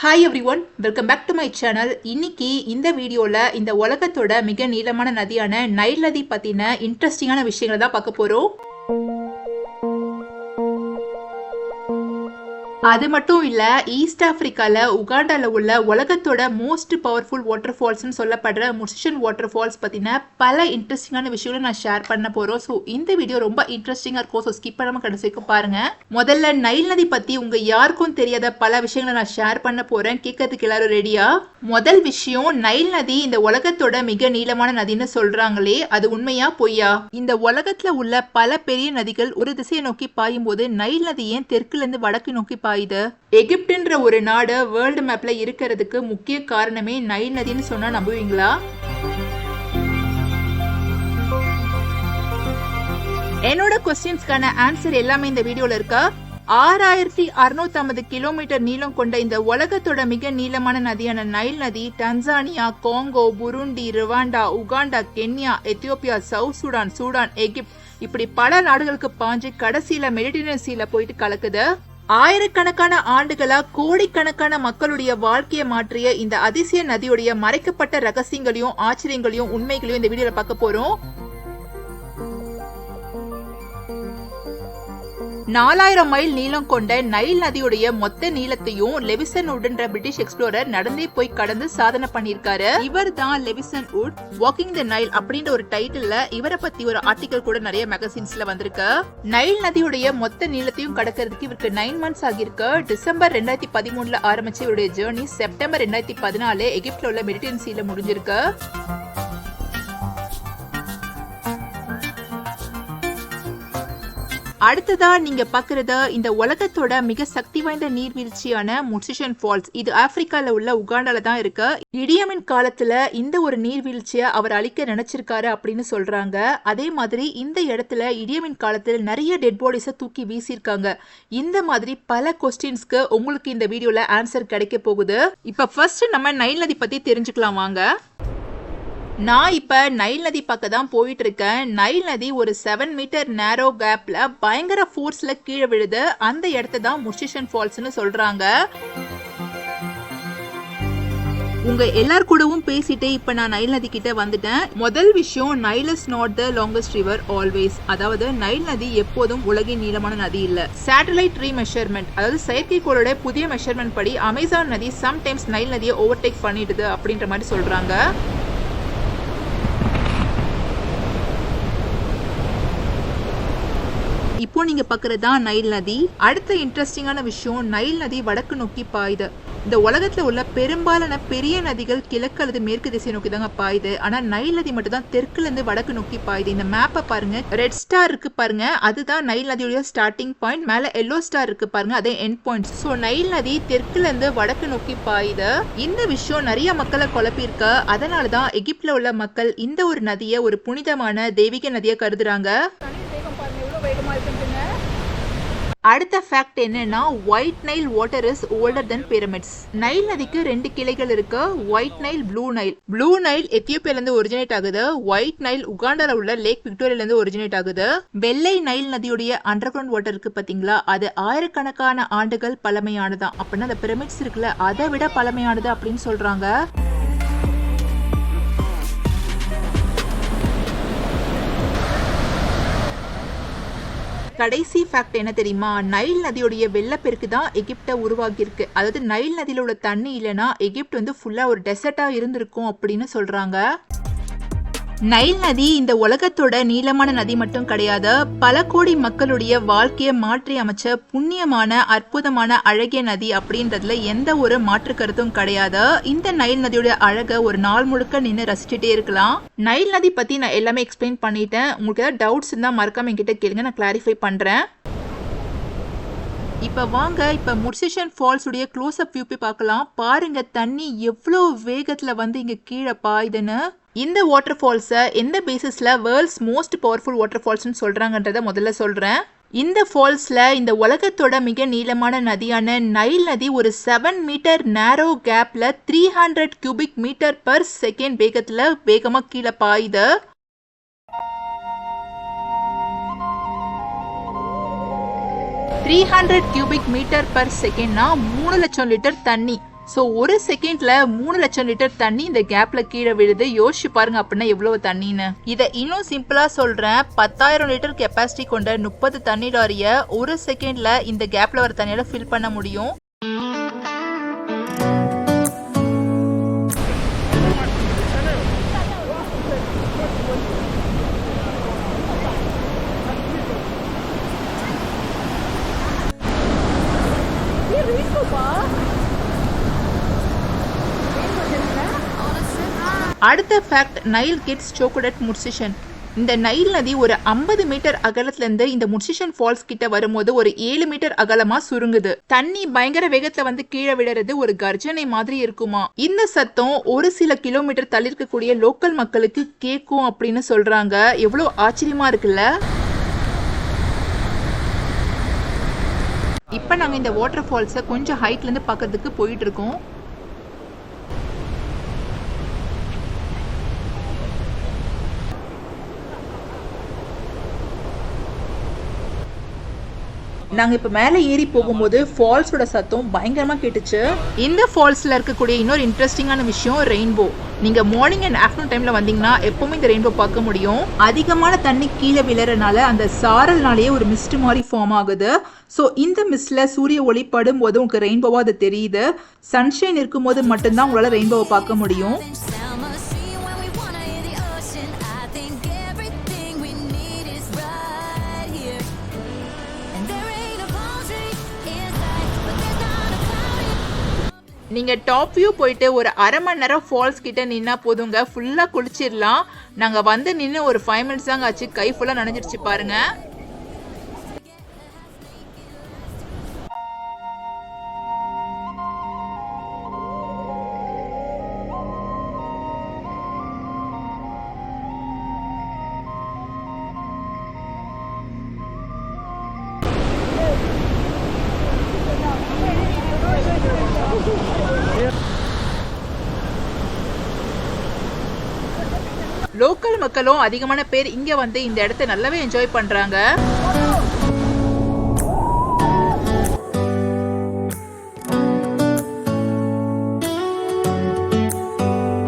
Hi everyone, welcome back to my channel. இன்னைக்கு இந்த வீடியோவில் இந்த உலகத்தோட மிக நீளமான நதியான நைல் நதி பற்றின இன்ட்ரெஸ்டிங்கான விஷயங்களை தான் பார்க்க போகிறோம். அது மட்டும் இல்ல, ஈஸ்ட் ஆப்பிரிக்கால உகாண்டால உள்ள உலகத்தோட மோஸ்ட் பவர்ஃபுல் வாட்டர் ஃபால்ஸ்னு சொல்லப்படுற முர்சிஷன் வாட்டர் ஃபால்ஸ் பத்தின பல இன்ட்ரெஸ்டிங்கான விஷயங்களை நான் ஷேர் பண்ண போறோம். ஸோ இந்த வீடியோ ரொம்ப இன்ட்ரெஸ்டிங்கா இருக்கும். ஸோ ஸ்கிப் பண்ணாம கடைசி வரைக்கும் பாருங்க. முதல்ல நைல் நதி பத்தி உங்க யாருக்கும் தெரியாத பல விஷயங்களை நான் ஷேர் பண்ண போறேன். கேட்கறதுக்கு எல்லாரும் ரெடியா? முதல் விஷயம், நைல் நதி இந்த உலகத்தோட மிக நீளமான நதின்னு சொல்றாங்களே, அது உண்மையா பொய்யா? இந்த உலகத்துல உள்ள பல பெரிய நதிகள் ஒரு திசையை நோக்கி பாயும் போது நைல் நதி ஏன் தெற்குல இருந்து வடக்கு நோக்கி பாயுது? எகிப்துன்ற ஒரு நாடு வேர்ல்டு மேப்ல இருக்கிறதுக்கு முக்கிய காரணமே நைல் நதின்னு சொன்னா நம்புவீங்களா? என்னோட கொஸ்டின்ஸ்க்கான ஆன்சர் எல்லாமே இந்த வீடியோல இருக்கா? 6650 கிலோமீட்டர் நீளம் கொண்ட இந்த உலகத்தோட மிக நீளமான நதியான நைல் நதி Tanzania, Congo, Burundi, Rwanda, Uganda, Kenya, Ethiopia, South Sudan, Sudan, Egypt இப்படி பல நாடுகளுக்கு பாஞ்சு கடைசியில மெடிட்டரேனியன் சீல போயிட்டு கலக்குது. ஆயிரக்கணக்கான ஆண்டுகளா கோடிக்கணக்கான மக்களுடைய வாழ்க்கையை மாற்றிய இந்த அதிசய நதியுடைய மறைக்கப்பட்ட ரகசியங்களையும் ஆச்சரியங்களையும் உண்மைகளையும் இந்த வீடியோல பார்க்க போறோம். 4000 மைல் நீளம் கொண்ட நைல் நதியுடைய மொத்த நீளத்தையும் லெவிசன் வுட்ன்ற பிரிட்டிஷ் எக்ஸ்ப்ளோரர் நடந்தே போய் கடந்து சாதனை பண்ணிருக்காரு. இவர் தான் லெவிசன் வுட். வாக்கிங் தி நைல் அப்படின்ற ஒரு டைட்டில்ல இவரை பத்தி ஒரு ஆர்டிகல் கூட நிறைய மேகசின்ஸ்ல வந்திருக்கு. நைல் நதியுடைய மொத்த நீளத்தையும் கடக்கிறதுக்கு இவருக்கு 9 மந்த்ஸ் ஆகிருக்கு. டிசம்பர் 2013 ஆரம்பிச்ச இவருடைய ஜேர்னி செப்டம்பர் 2014 எகிப்துல உள்ள மெடிட்டரேனியன் சீல முடிஞ்சிருக்கு. அடுத்ததா நீங்க பாக்குறது இந்த உலகத்தோட மிக சக்தி வாய்ந்த நீர்வீழ்ச்சியான முர்சிஷன் ஃபால்ஸ். இது ஆப்பிரிக்கால உள்ள உகாண்டால தான் இருக்கு. இடியமின் காலத்துல இந்த ஒரு நீர்வீழ்ச்சியை அவர் அழிக்க நினைச்சிருக்காரு அப்படின்னு சொல்றாங்க. அதே மாதிரி இந்த இடத்துல இடியமின் காலத்துல நிறைய டெட் பாடிஸை தூக்கி வீசியிருக்காங்க. இந்த மாதிரி பல கொஸ்டின்ஸ்க்கு உங்களுக்கு இந்த வீடியோல ஆன்சர் கிடைக்க போகுது. இப்ப ஃபர்ஸ்ட் நம்ம நைல் நதி பத்தி தெரிஞ்சுக்கலாம் வாங்க. நான் இப்ப நைல் நதி பக்கம் தான் போயிட்டு இருக்கேன். நைல் நதி ஒரு 7 மீட்டர் நேரோ கேப்ல பயங்கர ஃபோர்ஸ்ல கீழே விழுது. அந்த இடத்த தான் முர்சிஷன் ஃபால்ஸ்னு சொல்றாங்க. உங்க எல்லார் கூடவும் பேசிட்டு இப்ப நான் நைல் நதி கிட்ட வந்துட்டேன். முதல் விஷயம், Nile is not the longest river always. அதாவது நைல் நதி எப்போதும் உலகின் நீளமான நதி இல்ல. சேட்டலைட் ரீமெஷர்மெண்ட், அதாவது செயற்கைக்கோளோட புதிய மெஷர்மெண்ட் படி அமேசான் நதி சம்டைம்ஸ் நைல் நதியை ஓவர்டேக் பண்ணிடுது அப்படின்ற மாதிரி சொல்றாங்க. இப்போ நீங்க பாக்குறதா நைல் நதி. அடுத்த இன்ட்ரெஸ்டிங்கான விஷயம், நைல் நதி வடக்கு நோக்கி பாயுது. இந்த உலகத்துல உள்ள பெரும்பாலான பெரிய நதிகள் கிழக்கு அல்லது மேற்கு திசை நோக்கி தாங்க பாயுது. ஆனா நைல் நதி மட்டும் தான் தெற்குல இருந்து வடக்கு நோக்கி பாயுது. இந்த மேப்பை பாருங்க, ரெட் ஸ்டார் இருக்கு பாருங்க, அதுதான் நைல் நதியுடைய ஸ்டார்டிங் பாயிண்ட். மேல எல்லோ ஸ்டார் இருக்கு பாருங்க, அதே எண்ட் பாயிண்ட். சோ நைல் நதி தெற்குல இருந்து வடக்கு நோக்கி பாயுது. இந்த விஷயம் நிறைய மக்களை குழப்பியிருக்க. அதனாலதான் எகிப்துல உள்ள மக்கள் இந்த ஒரு நதியை ஒரு புனிதமான தெய்வீக நதியை கருதுறாங்க. அடுத்த ஃபேக்ட் என்னன்னா, White Nile water is older than pyramids. Nile நதிக்கு 2 கிளைகள் இருக்கு, White Nile, Blue Nile. Blue Nile எத்தியோப்பியால இருந்து ஒரிஜினேட் ஆகுது. ஒயிட் நைல் உகாண்டால உள்ள லேக் விக்டோரியால இருந்து ஒரிஜினேட் ஆகுது. வெள்ளை நைல் நதியுடைய அண்டர் கிரவுண்ட் வாட்டர் இருக்கு பாத்தீங்களா, அது ஆயிரக்கணக்கான ஆண்டுகள் பழமையானதான். அப்படின்னா அந்த பிரமிட்ஸ் இருக்குல்ல, அதை விட பழமையானது அப்படின்னு சொல்றாங்க. கடைசி ஃபேக்ட் என்ன தெரியுமா, நைல் நதியுடைய வெள்ளப்பெருக்கு தான் எகிப்தை உருவாக்கி இருக்கு. அதாவது நைல் நதியில உள்ள தண்ணி இல்லைன்னா எகிப்து வந்து ஃபுல்லா ஒரு டெசர்ட்டா இருந்திருக்கும் அப்படின்னு சொல்றாங்க. நைல் நதி இந்த உலகத்தோட நீளமான நதி மட்டும் கிடையாது, பல கோடி மக்களுடைய வாழ்க்கையை மாற்றி அமைச்ச புண்ணியமான அற்புதமான அழகிய நதி அப்படின்றதுல எந்த ஒரு மாற்று கருத்தும் கிடையாது. இந்த நைல் நதியோட அழகை ஒரு நாள் முழுக்க நின்று ரசிச்சுட்டே இருக்கலாம். நைல் நதி பத்தி நான் எல்லாமே எக்ஸ்பிளைன் பண்ணிட்டேன். உங்களுக்கு ஏதாவது டவுட்ஸ் இருந்தா மறக்காம என்கிட்ட கேளுங்க, நான் கிளாரிஃபை பண்றேன். இப்ப வாங்க, இப்ப முர்சிஷன் ஃபால்ஸ் உடைய க்ளோஸ் அப் வியூ போய் பார்க்கலாம். பாருங்க தண்ணி எவ்வளவு வேகத்துல வந்து இங்க கீழே பாயுதுன்னு. இந்த வாட்டர் ஃபால்ஸை எந்த பேசிஸ்ல வேர்ல்ட்ஸ் மோஸ்ட் பவர்ஃபுல் வாட்டர் ஃபால்ஸ்னு சொல்றாங்கன்றத முதல்ல சொல்றேன். இந்த ஃபால்ஸ்ல இந்த உலகத்தோட மிக நீளமான நதியான நைல் நதி ஒரு 7 மீட்டர் நேரோ கேப்ல 300 கியூபிக் மீட்டர் பர் செகண்ட் வேகத்துல வேகமா கீழே பாயுது. 300 cubic meter per second 3 லட்சம் லிட்டர் தண்ணி. ஸோ ஒரு செகண்ட்ல 3 லட்சம் லிட்டர் தண்ணி இந்த கேப்ல கீழே விழுது. யோசிச்சு பாருங்க அப்படின்னா எவ்வளவு தண்ணின்னு. இதை இன்னும் சிம்பிளா சொல்றேன், 10,000 லிட்டர் கெப்பாசிட்டி கொண்ட 30 தண்ணி லாரிய ஒரு செகண்ட்ல இந்த கேப்ல வர தண்ணியால ஃபில் பண்ண முடியும். அடுத்த fact, Nile gets choked at Musician. இந்த நைல் நதி ஒரு 50 மீட்டர் அகலத்துல இருந்து இந்த முர்சிஷன் ஃபால்ஸ் கிட்ட வரும்போது ஒரு 7 மீட்டர் அகலமா சுருங்குது. தண்ணி பயங்கர வேகத்துல வந்து கீழே விடுறது ஒரு கர்ஜனை மாதிரி இருக்குமா. இந்த சத்தம் ஒரு சில கிலோமீட்டர் தள்ளி இருக்கக்கூடிய லோக்கல் மக்களுக்கு கேட்கும் அப்படின்னு சொல்றாங்க. எவ்வளவு ஆச்சரியமா இருக்குல்ல. இப்ப நாங்க இந்த வாட்டர் ஃபால்ஸை கொஞ்சம் ஹைட்ல இருந்து பார்க்கிறதுக்கு போயிட்டு இருக்கோம். நாங்க இப்ப மேல ஏறி போகும்போது ஃபால்ஸோட சத்தம் பயங்கரமா கேட்டுச்சு. இந்த ஃபால்ஸ்ல இருக்கக்கூடிய இன்னொரு இன்ட்ரெஸ்டிங்கான விஷயம் ரெயின்போ. நீங்க மார்னிங் அண்ட் ஆஃப்டர்நூன் டைம்ல வந்தீங்கன்னா எப்பவுமே இந்த ரெயின்போ பார்க்க முடியும். அதிகமான தண்ணி கீழே விழறனால அந்த சாரல்னாலேயே ஒரு மிஸ்ட் மாதிரி ஃபார்ம் ஆகுது. ஸோ இந்த மிஸ்ட்ல சூரிய ஒளி படும் போது உங்களுக்கு ரெயின்போவா அது தெரியுது. சன்ஷைன் இருக்கும்போது மட்டும்தான் உங்களால ரெயின்போவை பார்க்க முடியும். நீங்க டாப் வியூ போயிட்டு ஒரு அரை மணி நேரம் ஃபால்ஸ் கிட்ட நின்னா போதுங்க, ஃபுல்லா குளிச்சிடலாம். நாங்க வந்து நின்று ஒரு 5 மினிட்ஸ் தாங்க ஆச்சு, கை ஃபுல்லா நனைஞ்சிருச்சு பாருங்க. லோக்கல் மக்களும் அதிகமான பேர் இங்க வந்து இந்த இடத்தை நல்லாவே என்ஜாய் பண்றாங்க.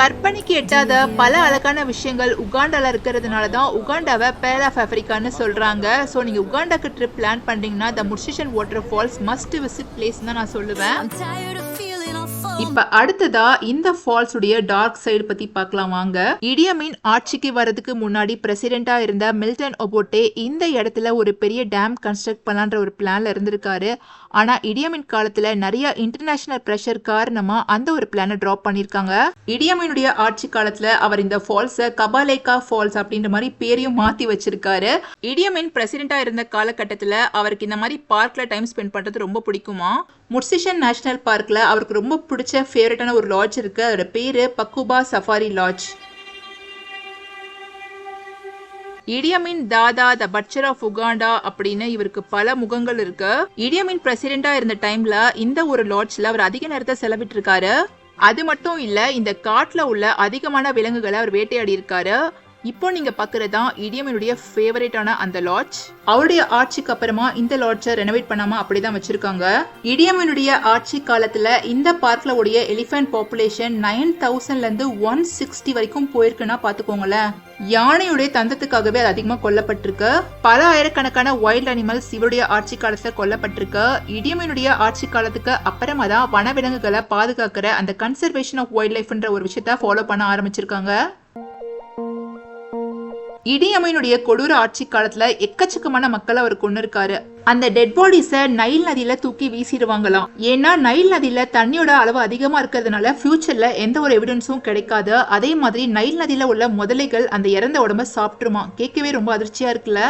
கற்பனைக்கு எட்டாத பல அழகான விஷயங்கள் உகாண்டால இருக்கிறதுனால தான் உகாண்டாவை பேர் ஆஃப் ஆப்பிரிக்கான்னு சொல்றாங்க. ஸோ நீங்க உகாண்டாக்கு ட்ரிப் பிளான் பண்றீங்கன்னா the Murchison water falls must visit place தான் நான் சொல்லுவேன். இப்ப அடுத்ததா இந்த ஃபால்ஸ் உடைய டார்க் சைடு பத்தி பார்க்கலாம் வாங்க. இடியமின் ஆட்சிக்கு வரதுக்கு முன்னாடி பிரசிடென்டா இருந்த மில்டன் ஒபோட்டே இந்த இடத்துல ஒரு பெரிய டேம் கன்ஸ்ட்ரக்ட் பண்ணலான்ற ஒரு பிளான்ல இருந்திருக்காரு. ஆனா இடியமின் காலத்துல நிறைய இன்டர்நேஷனல் பிரஷர் காரணமா அந்த ஒரு பிளானை டிராப் பண்ணிருக்காங்க. இடியமினுடைய ஆட்சி காலத்துல அவர் இந்த ஃபால்ஸ கபாலேகா ஃபால்ஸ் அப்படின்ற மாதிரி பேரையும் மாத்தி வச்சிருக்காரு. இடியமின் பிரசிடென்டா இருந்த காலகட்டத்துல அவருக்கு இந்த மாதிரி பார்க்ல டைம் ஸ்பெண்ட் பண்றது ரொம்ப பிடிக்குமா. முர்சிஷன் நேஷனல் பார்க்ல அவருக்கு ரொம்ப பிடிச்ச ஃபேவரட்டான ஒரு லாட்ஜ் இருக்கு. அதோட பேரு Pakuba safari lodge. Idi Amin Dada the butcher of Uganda அப்படின்னு இவருக்கு பல முகங்கள் இருக்கு. இடியமின் பிரசிடென்டா இருந்த டைம்ல இந்த ஒரு லாட்ஜ்ல அவர் அதிக நேரத்தை செலவிட்டு இருக்காரு. அது மட்டும் இல்ல, இந்த காட்டுல உள்ள அதிகமான விலங்குகளை அவர் வேட்டையாடி இருக்காரு. இப்போ நீங்க பாக்குறதா இடியமினுடைய ஃபேவரட்டான அந்த லாட்ஜ். அவருடைய ஆட்சிக்கு அப்புறமா இந்த லாட்ஜை ரெனோவேட் பண்ணாம அப்படிதான் வச்சிருக்காங்க. இடியமினுடைய ஆட்சி காலத்துல இந்த பார்க்ல உடைய எலிஃபென்ட் பாப்புலேஷன் 9,000ல இருந்து 160 வரைக்கும் போயிருக்குன்னா பாத்துக்கோங்களேன். யானையுடைய தந்தத்துக்காகவே அது அதிகமா கொல்லப்பட்டிருக்கு. பல ஆயிரக்கணக்கான வைல்ட் அனிமல்ஸ் இவருடைய ஆட்சி காலத்துல கொல்லப்பட்டிருக்கு. இடியமினுடைய ஆட்சி காலத்துக்கு அப்புறமா தான் வனவிலங்குகளை பாதுகாக்கிற அந்த கன்சர்வேஷன் ஆஃப் வைல்ட் லைஃப்ன்ற ஒரு விஷயத்த ஃபாலோ பண்ண ஆரம்பிச்சிருக்காங்க. இடியமினுடைய கொடூர ஆட்சி காலத்துல எக்கச்சக்கமான மக்கள் அவர் கொண்டு இருக்காரு. அந்த டெட் பாடிஸ நைல் நதியில தூக்கி வீசிடுவாங்களாம். ஏன்னா நைல் நதியில தண்ணியோட அளவு அதிகமா இருக்கிறதுனால ஃபியூச்சர்ல எந்த ஒரு எவிடன்ஸும் கிடைக்காது. அதே மாதிரி நைல் நதியில உள்ள முதலைகள் அந்த இறந்த உடம்ப சாப்பிட்டுருமா. கேட்கவே ரொம்ப அதிர்ச்சியா இருக்குல்ல.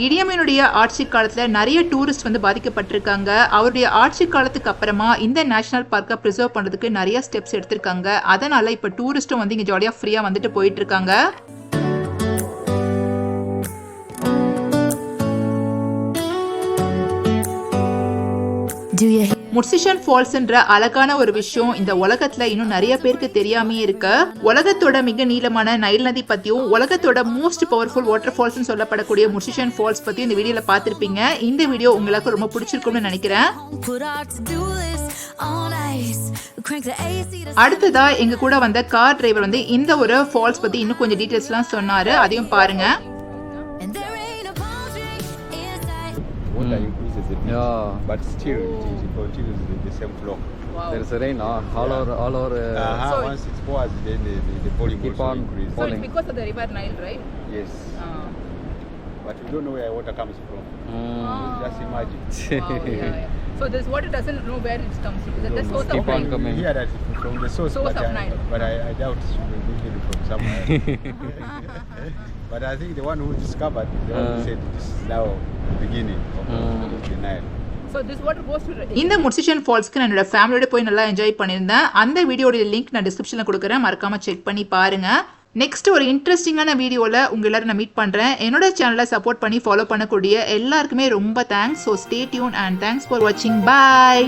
இடியமினுடைய ஆட்சி காலத்துல நிறைய டூரிஸ்ட் வந்து பாதிக்கப்பட்டிருக்காங்க. அவருடைய ஆட்சி காலத்துக்கு அப்புறமா இந்த நேஷனல் பார்க்கை ப்ரிசர்வ் பண்றதுக்கு நிறைய ஸ்டெப்ஸ் எடுத்திருக்காங்க. அதனால இப்ப டூரிஸ்டும் வந்து இங்க ஜாலியா ஃப்ரீயா வந்துட்டு போயிட்டு இருக்காங்க. Do you முர்சிஷன் ஃபால்ஸ்ன்ற அழகான ஒரு விஷயம் இந்த உலகத்துல இன்னும் நிறைய பேருக்கு தெரியாமே இருக்கு. உலகத்தோட மிக நீளமான நைல் நதி பத்தியும் உலகத்தோட மோஸ்ட் பவர்ஃபுல் வாட்டர் ஃபால்ஸ் சொல்லப்படக்கூடிய முர்சிஷன் ஃபால்ஸ் பத்தியும் இந்த வீடியோல பார்த்திருப்பீங்க. இந்த வீடியோ உங்களுக்கு ரொம்ப பிடிச்சிருக்கும்னு நினைக்கிறேன். அடுத்ததா எங்க கூட வந்த கார் டிரைவர் வந்து இந்த ஒரு ஃபால்ஸ் பத்தி இன்னும் கொஞ்சம் டீடைல்ஸ்லாம் சொன்னாரு. அதையும் பாருங்க. Water increases a bit, but still it continues the same flow. Wow. There is a rain all over. So once it pours, then the volume keep also on increases. So it's because of the river Nile, right? Yes. But we don't know where water comes from. Just imagine. Wow, yeah. So this water doesn't know where it comes from. Is it the source of Nile? We hear that from the source of Nile. But I doubt it will be getting from somewhere. But I think the one who discovered, the one who said this is now the beginning of the Nile. So this water goes to இந்த முர்சிஷன் ஃபால்ஸ்க்கு நான் என்னோட ஃபேமிலியோட போய் நல்லா enjoy பண்ணியிருந்தேன். அந்த வீடியோட link நான் டிஸ்கிரிப்ஷன்ல கொடுக்குறேன், மறக்காம செக் பண்ணி பாருங்க. நெக்ஸ்ட் ஒரு இன்ட்ரெஸ்டிங்கான வீடியோல உங்க எல்லாரும் நான் மீட் பண்றேன். என்னோட சேனலை சப்போர்ட் பண்ணி ஃபாலோ பண்ணக்கூடிய எல்லாருக்குமே ரொம்ப thanks. So stay tune and thanks for வாட்சிங். பாய்.